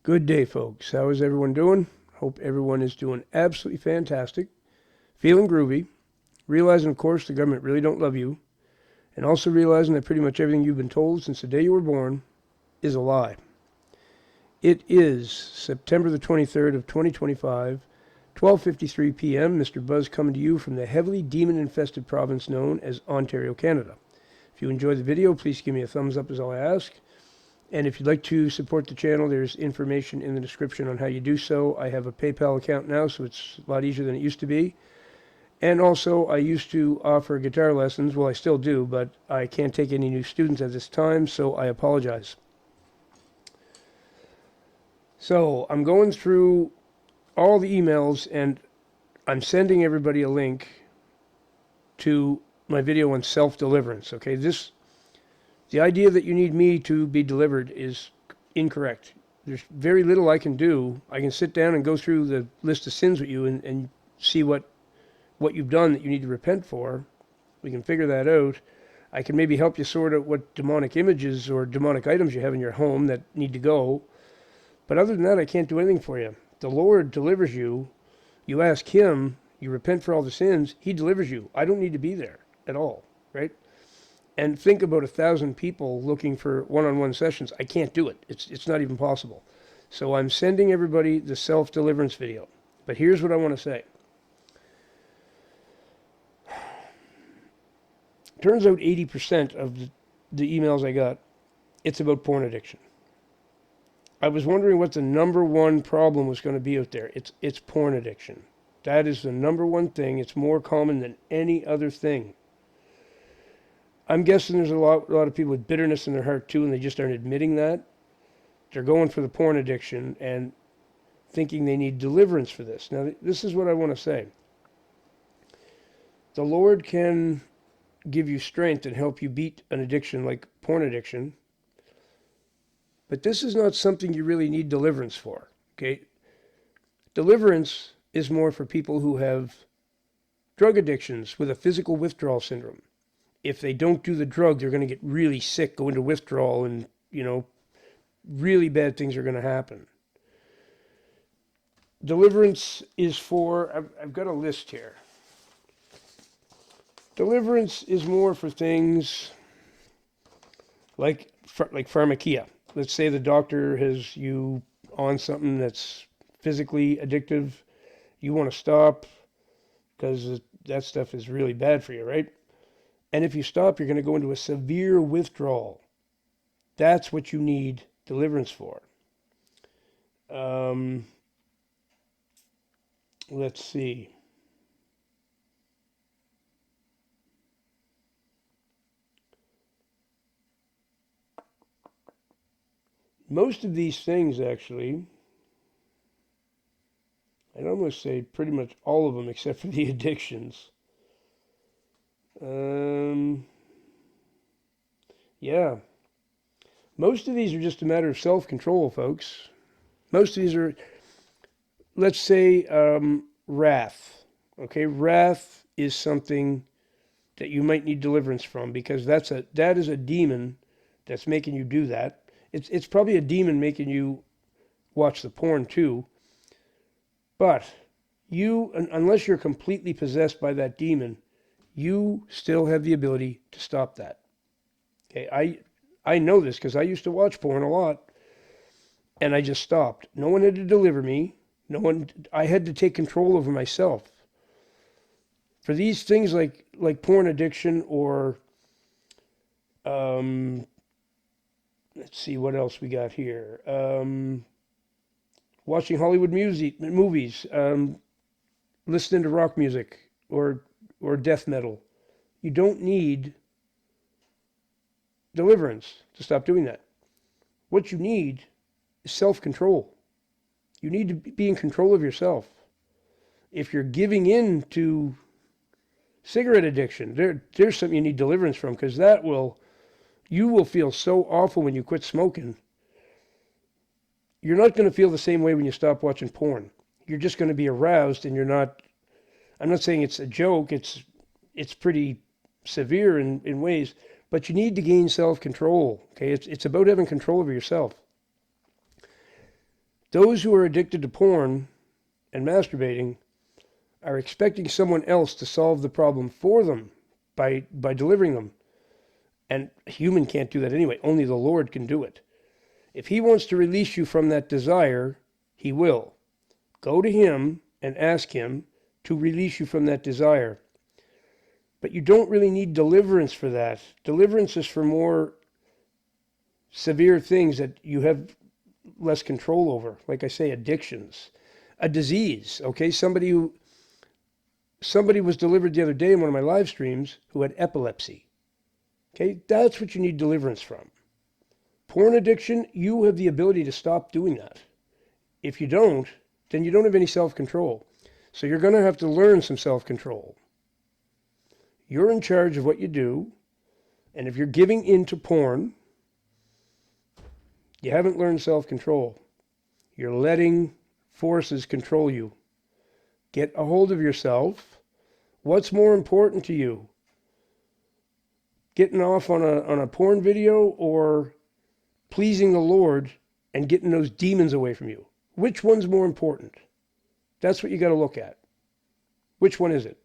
Good day, folks. How is everyone doing? Hope everyone is doing absolutely fantastic, feeling groovy, realizing, of course, the government really don't love you, and also realizing that pretty much everything you've been told since the day you were born is a lie. It is September the 23rd of 2025, 12:53 p.m. Mr. Buzz coming to you from the heavily demon-infested province known as Ontario, Canada. If you enjoyed the video, please give me a thumbs up is all I ask. And if you'd like to support the channel, there's information in the description on how you do so. I have a PayPal account now, so it's a lot easier than it used to be. And also, I used to offer guitar lessons. Well, I still do, but I can't take any new students at this time, so I apologize. So, I'm going through all the emails, and I'm sending everybody a link to my video on self-deliverance, okay? The idea that you need me to be delivered is incorrect. There's very little I can do. I can sit down and go through the list of sins with you and see what you've done that you need to repent for. We can figure that out. I can maybe help you sort out what demonic images or demonic items you have in your home that need to go. But other than that, I can't do anything for you. The Lord delivers you. You ask Him, you repent for all the sins, He delivers you. I don't need to be there at all, right? And think about 1,000 people looking for one-on-one sessions. I can't do it. It's not even possible. So I'm sending everybody the self-deliverance video. But here's what I want to say. Turns out 80% of the emails I got, it's about porn addiction. I was wondering what the number one problem was going to be out there. It's porn addiction. That is the number one thing. It's more common than any other thing. I'm guessing there's a lot of people with bitterness in their heart too, and they just aren't admitting that. They're going for the porn addiction and thinking they need deliverance for this. Now, this is what I want to say. The Lord can give you strength and help you beat an addiction like porn addiction, but this is not something you really need deliverance for, okay? Deliverance is more for people who have drug addictions with a physical withdrawal syndrome. If they don't do the drug, they're going to get really sick, go into withdrawal, and, really bad things are going to happen. Deliverance is for, I've got a list here. Deliverance is more for things like pharmakia. Let's say the doctor has you on something that's physically addictive. You want to stop because that stuff is really bad for you, right? And if you stop, you're going to go into a severe withdrawal. That's what you need deliverance for. Let's see. Most of these things, actually, I'd almost say pretty much all of them except for the addictions. Yeah. Most of these are just a matter of self-control, folks. Most of these are, let's say, wrath. Okay, wrath is something that you might need deliverance from because that is a demon that's making you do that. It's probably a demon making you watch the porn too. But unless you're completely possessed by that demon, you still have the ability to stop that. Okay, I know this because I used to watch porn a lot, and I just stopped. No one had to deliver me. I had to take control over myself. For these things like porn addiction or, let's see what else we got here. Watching Hollywood movies, listening to rock music or death metal. You don't need deliverance to stop doing that. What you need is self-control. You need to be in control of yourself. If you're giving in to cigarette addiction, there's something you need deliverance from because you will feel so awful when you quit smoking. You're not going to feel the same way when you stop watching porn. You're just going to be aroused and I'm not saying it's a joke, it's pretty severe in ways, but you need to gain self-control, okay? It's about having control over yourself. Those who are addicted to porn and masturbating are expecting someone else to solve the problem for them by delivering them. And a human can't do that anyway. Only the Lord can do it. If he wants to release you from that desire, he will. Go to him and ask him to release you from that desire. But you don't really need deliverance for that. Deliverance is for more severe things that you have less control over. Like I say, addictions. A disease, okay? Somebody was delivered the other day in one of my live streams who had epilepsy. Okay, that's what you need deliverance from. Porn addiction, you have the ability to stop doing that. If you don't, then you don't have any self-control. So you're going to have to learn some self-control. You're in charge of what you do, and if you're giving in to porn, you haven't learned self-control. You're letting forces control you. Get a hold of yourself. What's more important to you? Getting off on a porn video or pleasing the Lord and getting those demons away from you? Which one's more important? That's what you got to look at. Which one is it?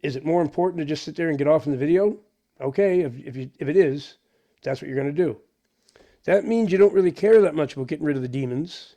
Is it more important to just sit there and get off in the video? Okay, if it is, that's what you're going to do. That means you don't really care that much about getting rid of the demons.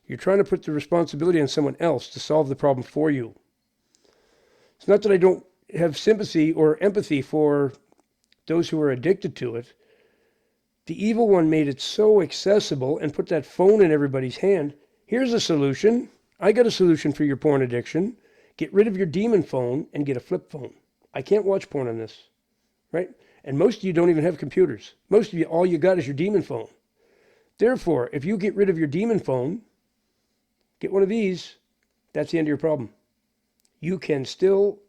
You're trying to put the responsibility on someone else to solve the problem for you. It's not that I don't have sympathy or empathy for those who are addicted to it. The evil one made it so accessible and put that phone in everybody's hand. Here's a solution. I got a solution for your porn addiction. Get rid of your demon phone and get a flip phone. I can't watch porn on this, right? And most of you don't even have computers. Most of you, all you got is your demon phone. Therefore, if you get rid of your demon phone, get one of these, that's the end of your problem. You can still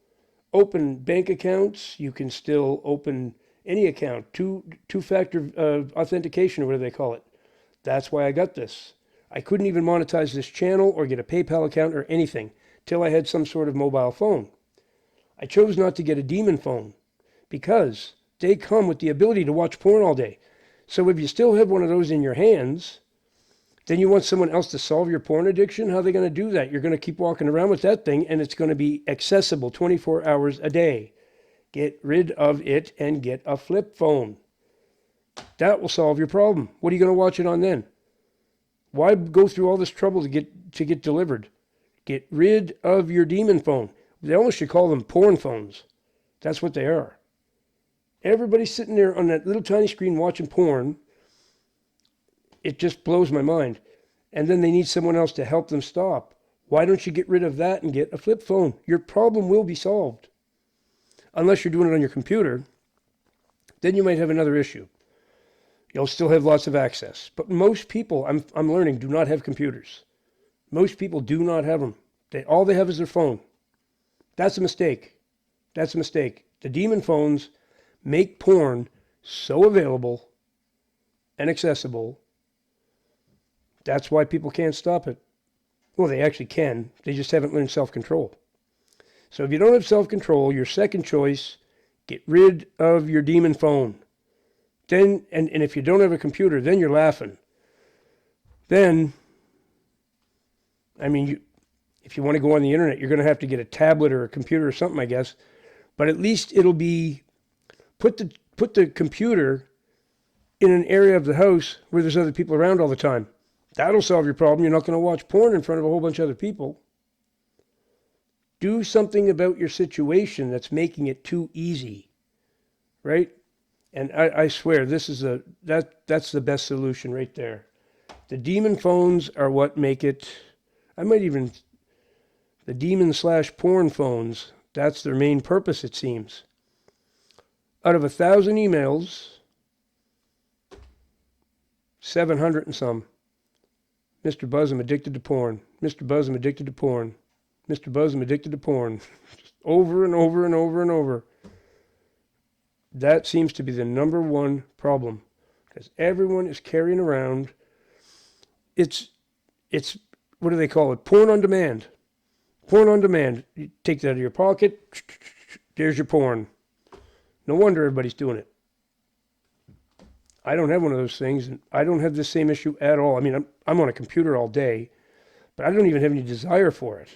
open bank accounts. You can still open any account, two-factor authentication, or whatever they call it. That's why I got this. I couldn't even monetize this channel or get a PayPal account or anything till I had some sort of mobile phone. I chose not to get a demon phone because they come with the ability to watch porn all day. So if you still have one of those in your hands, then you want someone else to solve your porn addiction? How are they going to do that? You're going to keep walking around with that thing, and it's going to be accessible 24 hours a day. Get rid of it and get a flip phone. That will solve your problem. What are you going to watch it on then? Why go through all this trouble to get delivered? Get rid of your demon phone. They almost should call them porn phones. That's what they are. Everybody's sitting there on that little tiny screen watching porn. It just blows my mind. And then they need someone else to help them stop. Why don't you get rid of that and get a flip phone? Your problem will be solved. Unless you're doing it on your computer, then you might have another issue. You'll still have lots of access. But most people, I'm learning, do not have computers. Most people do not have them. All they have is their phone. That's a mistake. That's a mistake. The demon phones make porn so available and accessible. That's why people can't stop it. Well, they actually can. They just haven't learned self-control. So if you don't have self-control, your second choice, get rid of your demon phone. Then, and if you don't have a computer, then you're laughing. Then, I mean, if you want to go on the internet, you're going to have to get a tablet or a computer or something, I guess. But at least it'll be, put the computer in an area of the house where there's other people around all the time. That'll solve your problem. You're not going to watch porn in front of a whole bunch of other people. Do something about your situation that's making it too easy, right? And I swear, that's the best solution right there. The demon phones are what make it, the demon/porn phones, that's their main purpose, it seems. Out of 1,000 emails, 700 and some. Mr. Buzz, I'm addicted to porn. Mr. Buzz, I'm addicted to porn. Mr. Buzz, I'm addicted to porn. Over and over and over and over. That seems to be the number one problem. Because everyone is carrying around, it's what do they call it? Porn on demand. Porn on demand. You take that out of your pocket, there's your porn. No wonder everybody's doing it. I don't have one of those things, and I don't have the same issue at all. I mean, I'm on a computer all day, but I don't even have any desire for it.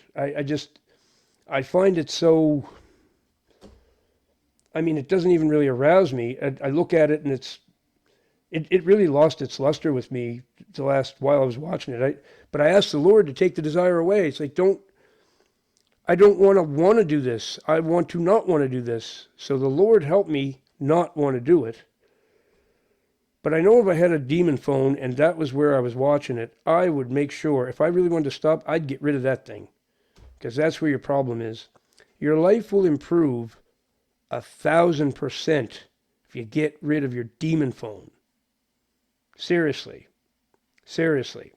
I find it so, I mean, it doesn't even really arouse me. I look at it and it really lost its luster with me the last while I was watching it. But I asked the Lord to take the desire away. It's like, I don't want to do this. I want to not want to do this. So the Lord help me not want to do it. But I know if I had a demon phone and that was where I was watching it, I would make sure, if I really wanted to stop, I'd get rid of that thing. Because that's where your problem is. Your life will improve 1,000% if you get rid of your demon phone. Seriously. Seriously.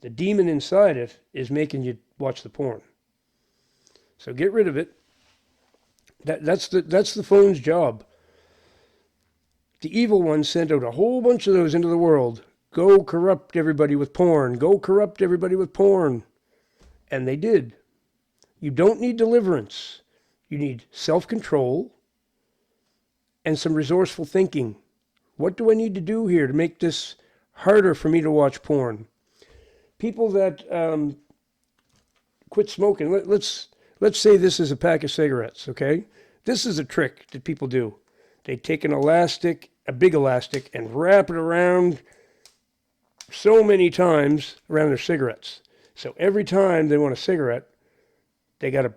The demon inside it is making you watch the porn. So get rid of it. That's the phone's job. The evil one sent out a whole bunch of those into the world. Go corrupt everybody with porn. Go corrupt everybody with porn. And they did. You don't need deliverance. You need self-control and some resourceful thinking. What do I need to do here to make this harder for me to watch porn? People that quit smoking, let's say this is a pack of cigarettes, okay? This is a trick that people do. They take an elastic, a big elastic, and wrap it around so many times around their cigarettes. So every time they want a cigarette, they gotta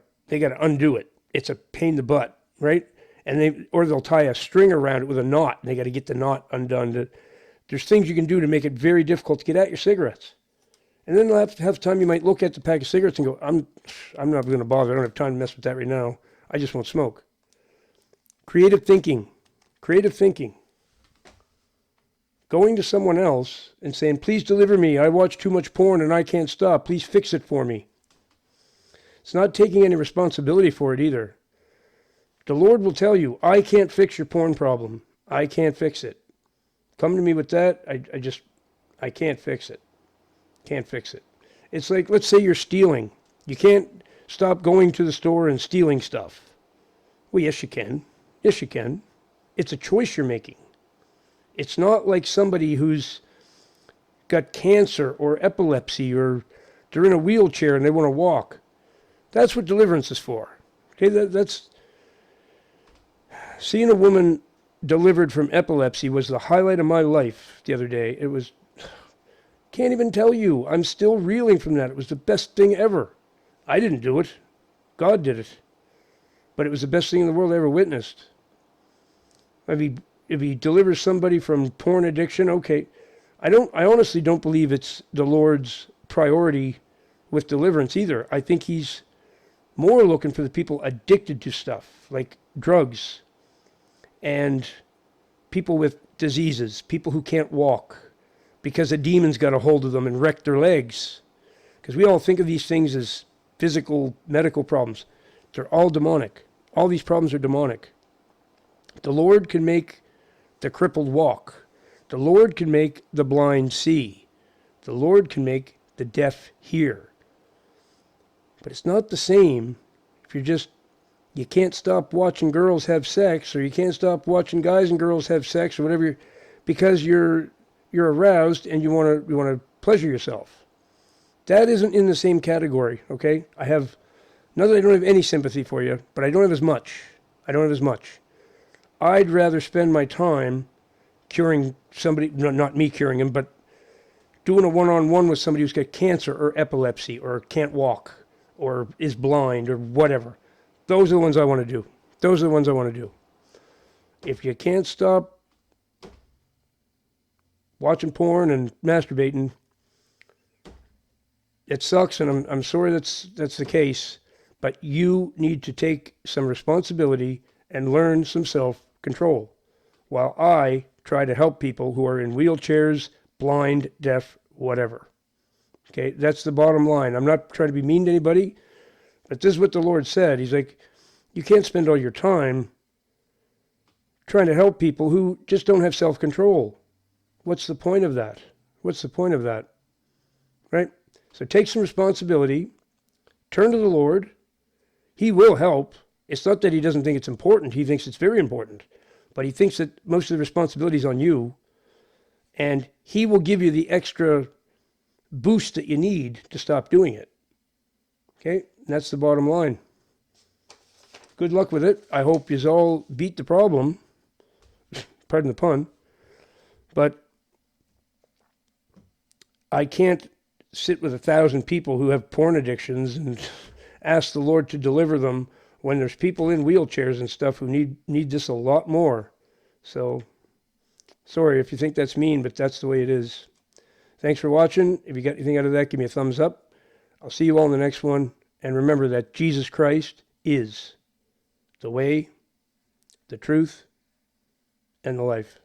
undo it. It's a pain in the butt, right? And they'll tie a string around it with a knot, and they got to get the knot undone. There's things you can do to make it very difficult to get at your cigarettes. And then they'll have time you might look at the pack of cigarettes and go, I'm not going to bother. I don't have time to mess with that right now. I just won't smoke. Creative thinking. Creative thinking. Going to someone else and saying, please deliver me. I watch too much porn and I can't stop. Please fix it for me. It's not taking any responsibility for it either. The Lord will tell you, I can't fix your porn problem. I can't fix it. Come to me with that. I can't fix it. Can't fix it. It's like, let's say you're stealing. You can't stop going to the store and stealing stuff. Well, yes, you can. Yes, you can. It's a choice you're making. It's not like somebody who's got cancer or epilepsy or they're in a wheelchair and they want to walk. That's what deliverance is for. Okay, that's seeing a woman delivered from epilepsy was the highlight of my life the other day. It was, can't even tell you. I'm still reeling from that. It was the best thing ever. I didn't do it. God did it. But it was the best thing in the world I ever witnessed. If he delivers somebody from porn addiction, okay. I honestly don't believe it's the Lord's priority with deliverance either. I think he's more looking for the people addicted to stuff like drugs and people with diseases, people who can't walk because a demon's got a hold of them and wrecked their legs. Because we all think of these things as physical, medical problems. They're all demonic. All these problems are demonic. The Lord can make the crippled walk. The Lord can make the blind see. The Lord can make the deaf hear. But it's not the same if you can't stop watching girls have sex, or you can't stop watching guys and girls have sex, or whatever, because you're aroused and you want to pleasure yourself. That isn't in the same category, okay? Not that I don't have any sympathy for you, but I don't have as much. I'd rather spend my time curing somebody, not me curing him, but doing a one-on-one with somebody who's got cancer or epilepsy or can't walk or is blind or whatever. Those are the ones I want to do. If you can't stop watching porn and masturbating, it sucks, and I'm sorry that's the case, but you need to take some responsibility and learn some self-control while I try to help people who are in wheelchairs, blind, deaf, whatever. Okay, that's the bottom line. I'm not trying to be mean to anybody, but this is what the Lord said. He's like, you can't spend all your time trying to help people who just don't have self-control. What's the point of that? Right? So take some responsibility, turn to the Lord. He will help. It's not that he doesn't think it's important. He thinks it's very important. But he thinks that most of the responsibility is on you. and he will give you the extra boost that you need to stop doing it. Okay, that's the bottom line. Good luck with it. I hope you all beat the problem. Pardon the pun. But I can't sit with 1,000 people who have porn addictions and ask the Lord to deliver them when there's people in wheelchairs and stuff who need this a lot more. So, sorry if you think that's mean, but that's the way it is. Thanks for watching. If you got anything out of that, give me a thumbs up. I'll see you all in the next one. And remember that Jesus Christ is the way, the truth, and the life.